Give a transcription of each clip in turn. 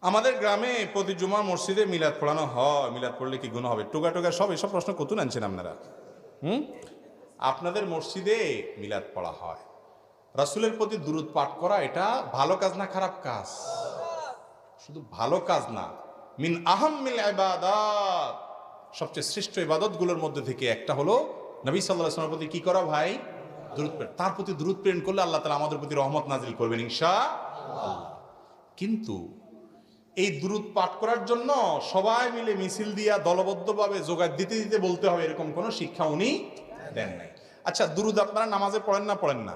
আমাদের গ্রামে প্রতি জুমার মসজিদে মিলাদ পড়ানো হয়, মিলাদ পড়লে কি গুনাহ হবে? টোকা টোকা সব এসব প্রশ্ন কত আনছেন আপনারা? আপনাদের মসজিদে মিলাদ পড়া হয়, রাসূলের প্রতি দুরূদ পাঠ করা এটা ভালো কাজ না খারাপ কাজ? শুধু ভালো কাজ না, মিন আহাম্মিল ইবাদাত, সবচেয়ে শ্রেষ্ঠ ইবাদতগুলোর মধ্যে থেকে একটা হলো নবী সাল্লাল্লাহু আলাইহি ওয়াসাল্লামের প্রতি কি করা ভাই? দুরূদ প্রেরণ। তার প্রতি দুরূদ প্রেরণ করলে আল্লাহ তাআলা আমাদের প্রতি রহমত নাজিল করবেন ইনশাআল্লাহ। কিন্তু এই দুরূদ পাঠ করার জন্য সবাই মিলে মিছিল দিয়া দলবদ্ধভাবে জোগাড় দিতে দিতে বলতে হবে, এরকম কোনো শিক্ষা উনি দেন নাই। আচ্ছা, দুরূদ আপনারা নামাজে পড়েন না পড়েন না?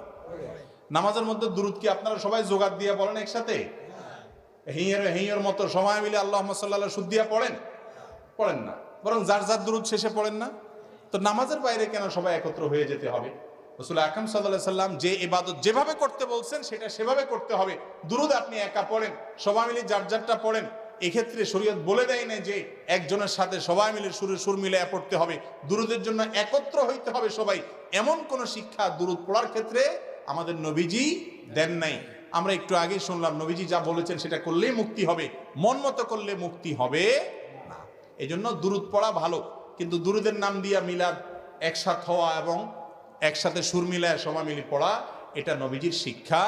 নামাজের মধ্যে দুরূদ কি আপনারা সবাই জোগাড় দিয়া বলেন একসাথে? হিঁয়ের মতো সবাই মিলে আল্লাহুম্মা সাল্লি আলা সুদ দিয়া পড়েন? পড়েন না, বরং যার যার দুরূদ শেষে পড়েন না? তো নামাজের বাইরে কেন সবাই একত্র হয়ে যেতে হবে? রাসূল আকরাম সাল্লাল্লাহু আলাইহি সাল্লাম যে ইবাদত যেভাবে করতে বলছেন সেটা সেভাবে করতে হবে। দুরূদ আপনি একা পড়েন, সবাই মিলে যার যারটা পড়েন, এক্ষেত্রে শরীয়ত বলে দেয় না যে একজনের সাথে সবাই মিলে সুর মিলে পড়তে হবে। দুরূদের জন্য একত্র হইতে হবে সবাই, এমন কোন শিক্ষা দুরূদ পড়ার ক্ষেত্রে আমাদের নবীজি দেন নাই। আমরা একটু আগেই শুনলাম নবীজি যা বলেছেন সেটা করলেই মুক্তি হবে, মন মতো করলে মুক্তি হবে না। এই জন্য দুরূদ পড়া ভালো, কিন্তু দুরূদের নাম দিয়া মিলাদ একসাথে হওয়া এবং একসাথে সুর মিলায় সবাই মিলে পড়া এটা নবীজির শিক্ষা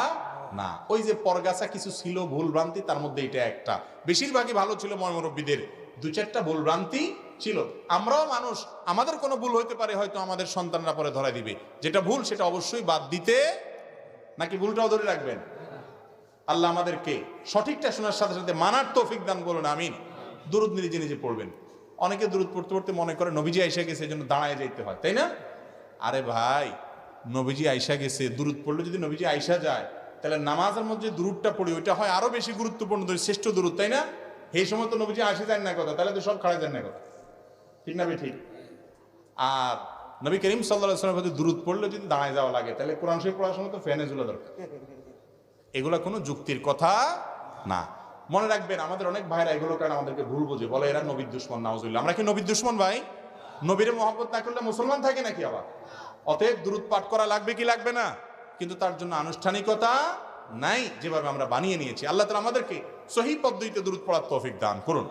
না। ওই যে পরগাছা কিছু ছিল ভুল ভ্রান্তি, তার মধ্যে এটা একটা। বেশিরভাগই ভালো ছিল, মুরব্বীদের দু চারটা ভুল ভ্রান্তি ছিল। আমরাও মানুষ, আমাদের কোনো ভুল হইতে পারে, হয়তো আমাদের সন্তানরা পরে ধরা দিবে। যেটা ভুল সেটা অবশ্যই বাদ দিতে, নাকি ভুলটাও ধরে রাখবেন? আল্লাহ আমাদেরকে সঠিকটা শোনার সাথে সাথে মানার তৌফিক দান বলুন, আমিন। দুরূদ নিজে নিজে পড়বেন। অনেকে দুরূদ পড়তে পড়তে মনে করে নবীজি আইসা গেছে, এই জন্য দাঁড়ায় যাইতে হয়, তাই না? আরে ভাই, নবীজি আইসা গেছে, দুরূদ পড়লে যদি নবীজি আইসা যায়, তাহলে নামাজের মধ্যে দুরূদটা পড়ি ওইটা হয় আরো বেশি গুরুত্বপূর্ণ, শ্রেষ্ঠ দুরূদ, তাই না? এই সময় তো নবীজি আসে যান না কথা, তাহলে তো সব খাড়া যান না কথা, ঠিক না? ঠিক। আর নবী করিম সাল্লাল্লাহু আলাইহি ওয়াসাল্লামের দুরূদ পড়লে যদি দাঁড়ায় যাওয়া লাগে, তাহলে কোরআন শরীফ পড়ার সময় তো ফ্যানে ঝুলা দরকার। এগুলা কোনো যুক্তির কথা না। মনে রাখবেন, আমাদের অনেক ভাইরা এগুলো কারণে আমাদেরকে ভুল বুঝে, বলে এরা নবীর দুশমন। নাউজুবিল্লাহ। আমরা কি নবীর দুশমন ভাই? নবীরে মহব্বত না করলে মুসলমান থাকে নাকি আবার? অতএব দুরূদ পাঠ করা লাগবে কি লাগবে না? কিন্তু তার জন্য আনুষ্ঠানিকতা নাই, যেভাবে আমরা বানিয়ে নিয়েছি। আল্লাহ তাআলা আমাদেরকে সহিহ পদ্ধতিতে দুরূদ পড়ার তৌফিক দান করুন।